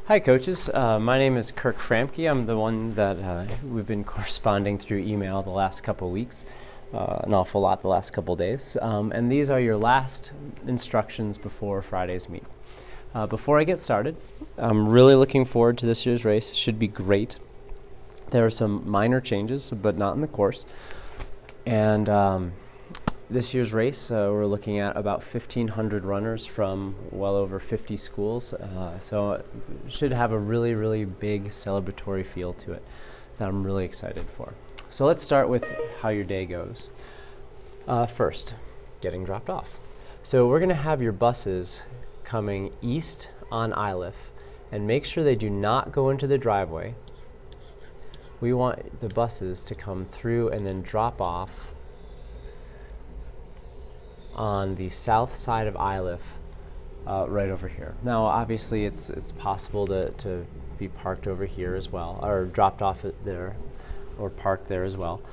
Hi coaches, my name is Kirk Framke. I'm the one that we've been corresponding through email the last couple weeks, an awful lot the last couple days, and these are your last instructions before Friday's meet. Before I get started, I'm really looking forward to this year's race. It should be great. There are some minor changes, but not in the course, and this year's race, we're looking at about 1,500 runners from well over 50 schools, so it should have a really big celebratory feel to it that I'm really excited for. So let's start with how your day goes. First, getting dropped off. So we're going to have your buses coming east on Iliff, and make sure they do not go into the driveway. We want the buses to come through and then drop off on the south side of Iliff, right over here. Now obviously it's possible to be parked over here as well, or dropped off there, or parked there as well.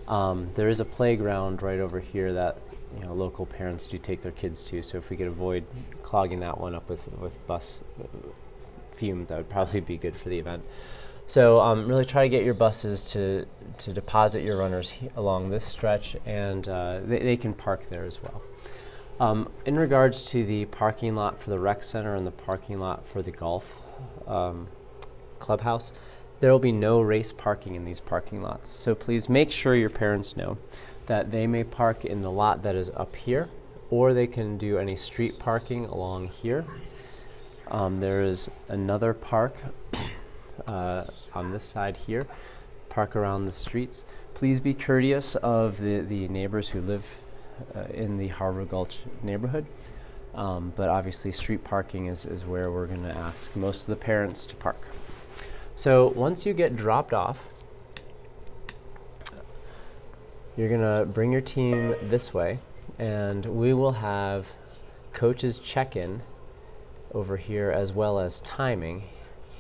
There is a playground right over here that local parents do take their kids to, so if we could avoid clogging that one up with bus fumes, that would probably be good for the event. So really try to get your buses to deposit your runners along this stretch, and they can park there as well. In regards to the parking lot for the rec center and the parking lot for the golf clubhouse, there will be no race parking in these parking lots. So please make sure your parents know that they may park in the lot that is up here, or they can do any street parking along here. There is another park on this side here, park around the streets. Please be courteous of the neighbors who live in the Harbor Gulch neighborhood, but obviously street parking is where we're going to ask most of the parents to park. So once you get dropped off, you're going to bring your team this way, and we will have coaches check-in over here as well as timing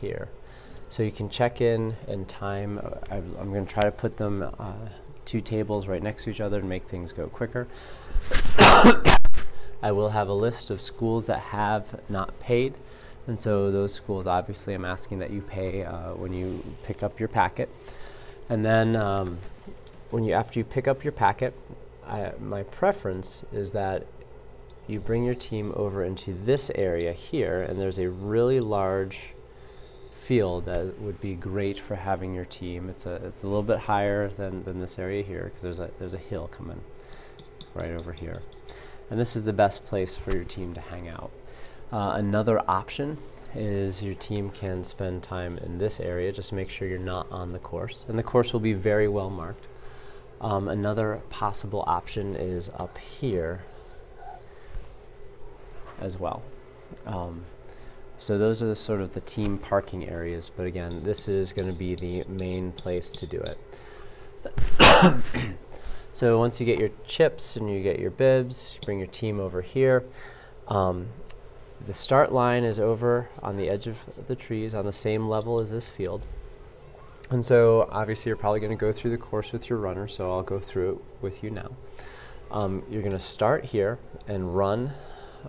here. So you can check in and time. I'm going to try to put them two tables right next to each other and make things go quicker. I will have a list of schools that have not paid, and so those schools obviously I'm asking that you pay when you pick up your packet. And then after you pick up your packet, my preference is that you bring your team over into this area here, and there's a really large field that would be great for having your team. It's a little bit higher than this area here, because there's a hill coming right over here, and this is the best place for your team to hang out. Another option is your team can spend time in this area. Just make sure you're not on the course, and the course will be very well marked. Another possible option is up here as well. So those are the sort of the team parking areas, but again, this is going to be the main place to do it. So once you get your chips and you get your bibs, you bring your team over here. The start line is over on the edge of the trees on the same level as this field. And so obviously you're probably going to go through the course with your runner, so I'll go through it with you now. You're going to start here and run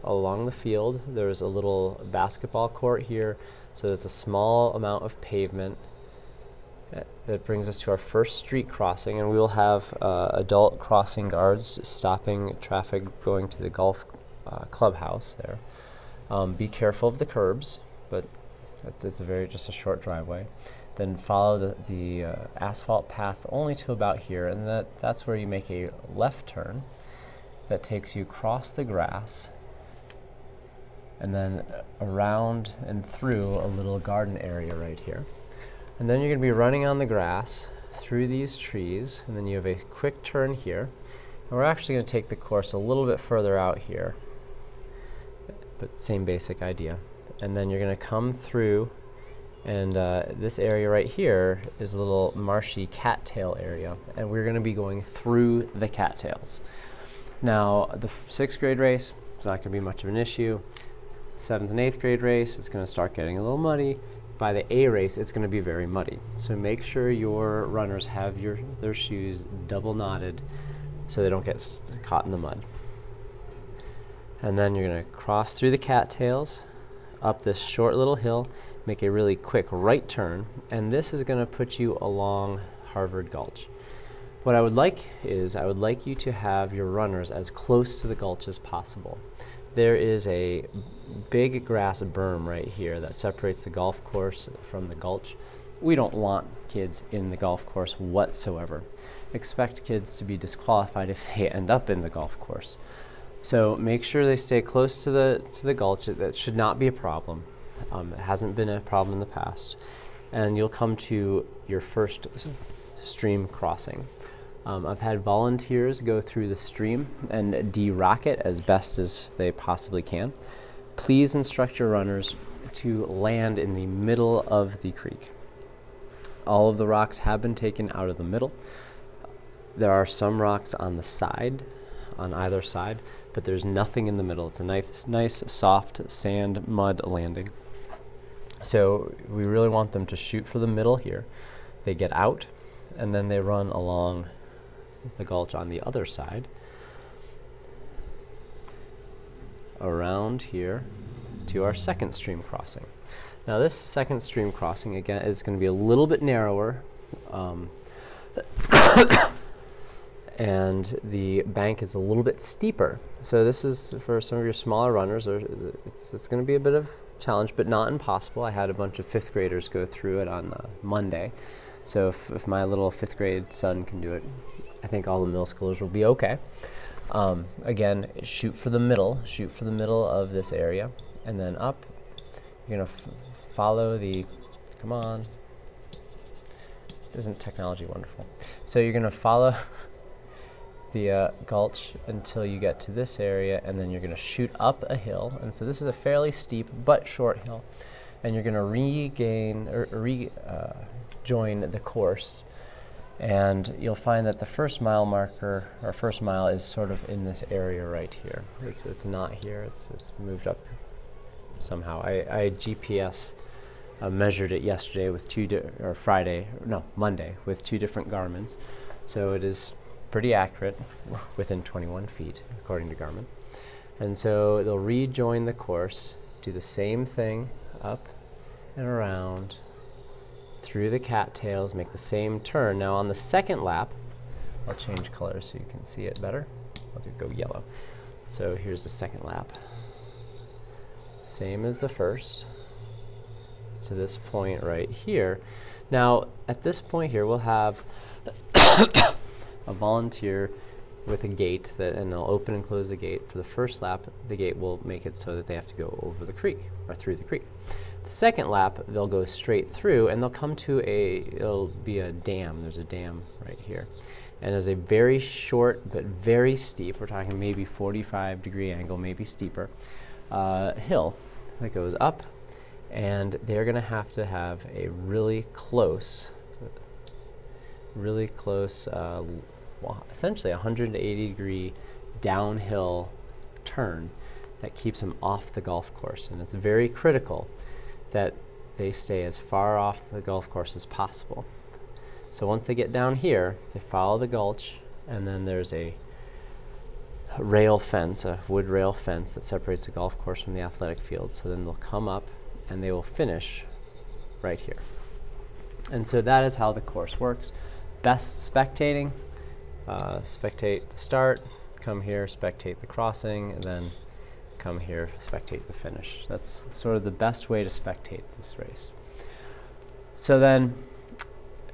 along the field. There's a little basketball court here, so there's a small amount of pavement. That brings us to our first street crossing, and we will have adult crossing guards stopping traffic going to the golf clubhouse there. Be careful of the curbs, but it's just a short driveway. Then follow the asphalt path only to about here, and that's where you make a left turn that takes you across the grass and then around and through a little garden area right here. And then you're going to be running on the grass through these trees, and then you have a quick turn here. And we're actually going to take the course a little bit further out here, but same basic idea. And then you're going to come through, and this area right here is a little marshy cattail area, and we're going to be going through the cattails. Now the 6th grade race is not going to be much of an issue. 7th and 8th grade race, it's going to start getting a little muddy. By the A race, it's going to be very muddy. So make sure your runners have their shoes double knotted so they don't get caught in the mud. And then you're going to cross through the cattails up this short little hill, make a really quick right turn, and this is going to put you along Harvard Gulch. What I would like is, I would like you to have your runners as close to the gulch as possible. There is a big grass berm right here that separates the golf course from the gulch. We don't want kids in the golf course whatsoever. Expect kids to be disqualified if they end up in the golf course. So make sure they stay close to the gulch. That should not be a problem. It hasn't been a problem in the past. And you'll come to your first stream crossing. I've had volunteers go through the stream and de-rock it as best as they possibly can. Please instruct your runners to land in the middle of the creek. All of the rocks have been taken out of the middle. There are some rocks on the side, on either side, but there's nothing in the middle. It's a nice soft sand mud landing. So we really want them to shoot for the middle here. They get out and then they run along the gulch on the other side, around here to our second stream crossing. Now this second stream crossing again is going to be a little bit narrower, and the bank is a little bit steeper. So this is for some of your smaller runners. It's going to be a bit of a challenge, but not impossible. I had a bunch of 5th graders go through it on Monday. So if my little 5th grade son can do it, I think all the middle schoolers will be okay. Again, shoot for the middle of this area, and then up. You're gonna follow the, come on, isn't technology wonderful? So you're gonna follow the gulch until you get to this area, and then you're gonna shoot up a hill. And so this is a fairly steep but short hill, and you're gonna join the course. And you'll find that the first mile marker, or first mile, is sort of in this area right here. It's not here, it's moved up somehow. I GPS measured it yesterday with Monday with 2 different Garmins. So it is pretty accurate, within 21 feet, according to Garmin. And so they'll rejoin the course, do the same thing, up and around, through the cattails, make the same turn. Now on the second lap, I'll change colors so you can see it better. I'll go yellow. So here's the second lap. Same as the first, to this point right here. Now at this point here, we'll have a volunteer with a gate, and they'll open and close the gate. For the first lap, the gate will make it so that they have to go over the creek, or through the creek. The second lap, they'll go straight through, and they'll come to it'll be a dam. There's a dam right here. And there's a very short but very steep, we're talking maybe 45-degree angle, maybe steeper, hill that goes up, and they're going to have a really close, essentially 180-degree downhill turn that keeps them off the golf course. And it's very critical that they stay as far off the golf course as possible. So once they get down here, they follow the gulch, and then there's a rail fence, a wood rail fence that separates the golf course from the athletic field. So then they'll come up and they will finish right here. And so that is how the course works. Best spectating, spectate the start, come here, spectate the crossing, and then come here, spectate the finish. That's sort of the best way to spectate this race. So then,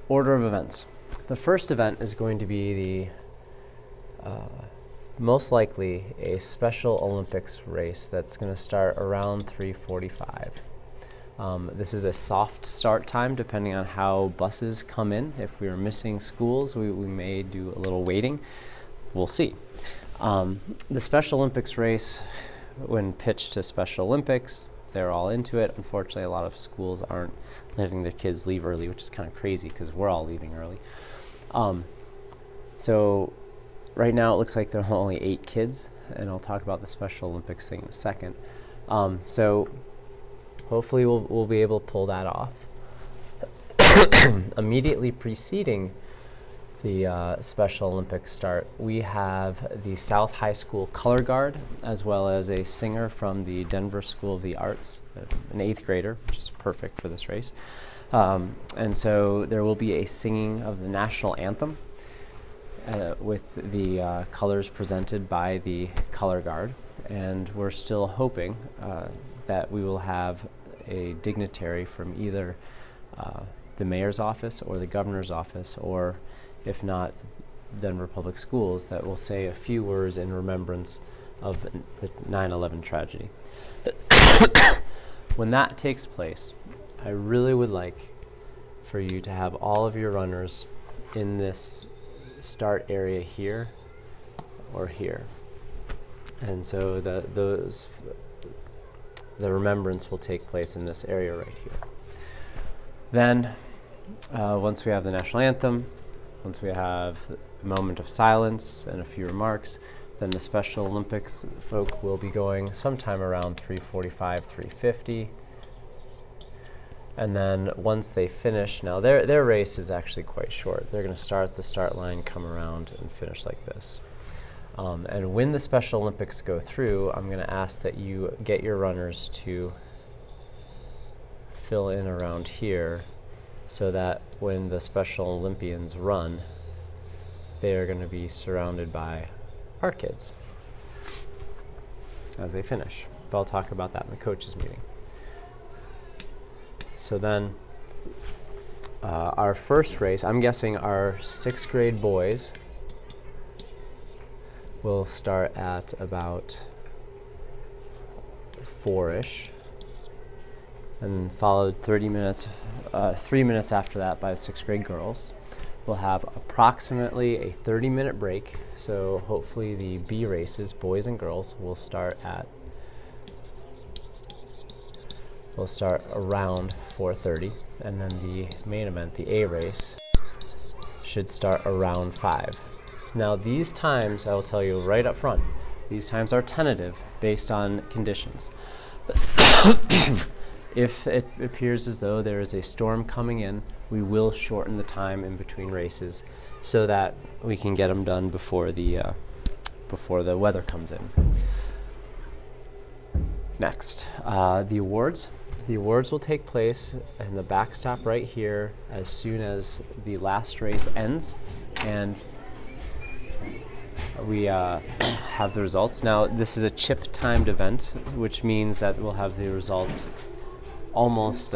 order of events. The first event is going to be the most likely a Special Olympics race that's going to start around 3:45. This is a soft start time depending on how buses come in. If we are missing schools, we may do a little waiting. We'll see. The Special Olympics race, when pitched to Special Olympics, they're all into it. Unfortunately, a lot of schools aren't letting their kids leave early, which is kind of crazy because we're all leaving early. So right now it looks like there are only 8 kids, and I'll talk about the Special Olympics thing in a second. So hopefully we'll be able to pull that off. Immediately preceding the Special Olympics start, we have the South High School color guard, as well as a singer from the Denver School of the Arts, an 8th grader, which is perfect for this race. And so there will be a singing of the national anthem with the colors presented by the color guard. And we're still hoping that we will have a dignitary from either the mayor's office or the governor's office, or if not, Denver Public Schools, that will say a few words in remembrance of the 9/11 tragedy. When that takes place, I really would like for you to have all of your runners in this start area here or here. And so the remembrance will take place in this area right here. Then, once we have the national anthem, once we have a moment of silence and a few remarks, then the Special Olympics folk will be going sometime around 3:45, 3:50. And then once they finish, now their race is actually quite short. They're going to start at the start line, come around, and finish like this. And when the Special Olympics go through, I'm going to ask that you get your runners to fill in around here, so that when the Special Olympians run, they are going to be surrounded by our kids as they finish. But I'll talk about that in the coaches meeting. So then our first race, I'm guessing our 6th grade boys will start at about 4-ish, and followed 3 minutes after that by the 6th grade girls. We'll have approximately a 30-minute break, so hopefully the B races, boys and girls, will start around 4:30, and then the main event, the A race, should start around 5. Now these times, I will tell you right up front, these times are tentative based on conditions. If it appears as though there is a storm coming in, we will shorten the time in between races so that we can get them done before the weather comes in. Next, the awards. The awards will take place in the backstop right here as soon as the last race ends, and we have the results. Now, this is a chip-timed event, which means that we'll have the results almost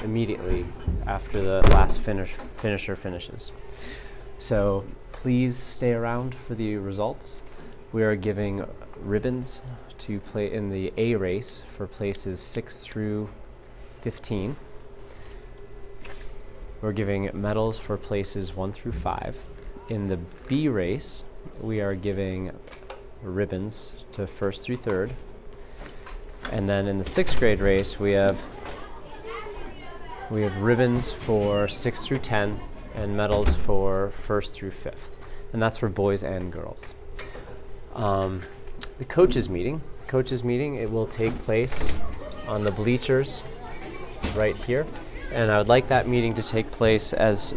immediately after the last finisher finishes. So please stay around for the results. We are giving ribbons to play in the A race for places 6 through 15. We're giving medals for places 1 through 5. In the B race, we are giving ribbons to 1st through 3rd. And then in the 6th grade race, we have ribbons for 6 through 10 and medals for 1st through 5th. And that's for boys and girls. The coaches meeting, it will take place on the bleachers right here. And I would like that meeting to take place as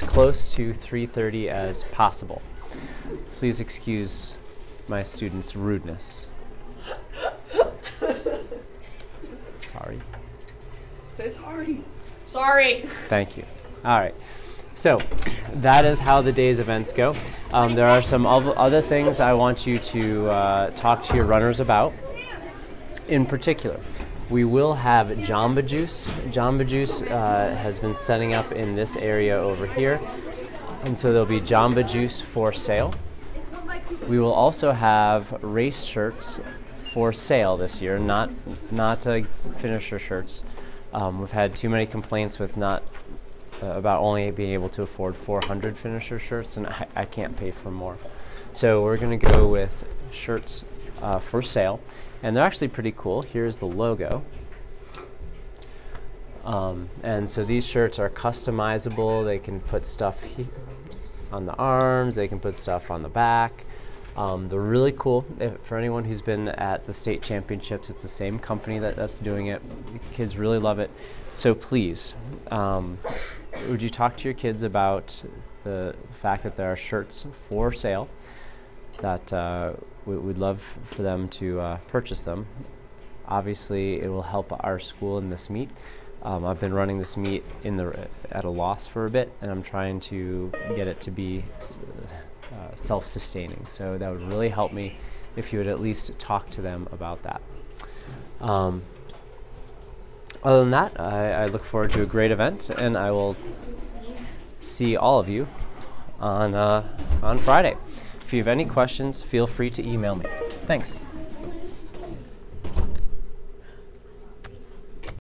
close to 3:30 as possible. Please excuse my students' rudeness. Sorry. Say sorry. Sorry. Thank you. All right. So that is how the day's events go. There are some other things I want you to talk to your runners about. In particular, we will have Jamba Juice. Jamba Juice has been setting up in this area over here, and so there'll be Jamba Juice for sale. We will also have race shirts for sale this year, not finisher shirts. We've had too many complaints with about only being able to afford 400 finisher shirts, and I can't pay for more. So we're going to go with shirts for sale, and they're actually pretty cool. Here's the logo. And so these shirts are customizable. They can put stuff on the arms, they can put stuff on the back. They're really cool. For anyone who's been at the state championships, it's the same company that's doing it. Kids really love it. So please, would you talk to your kids about the fact that there are shirts for sale, that we'd love for them to purchase them. Obviously, it will help our school in this meet. I've been running this meet at a loss for a bit, and I'm trying to get it to be self-sustaining. So that would really help me if you would at least talk to them about that. Other than that, I look forward to a great event, and I will see all of you on Friday. If you have any questions, feel free to email me. Thanks.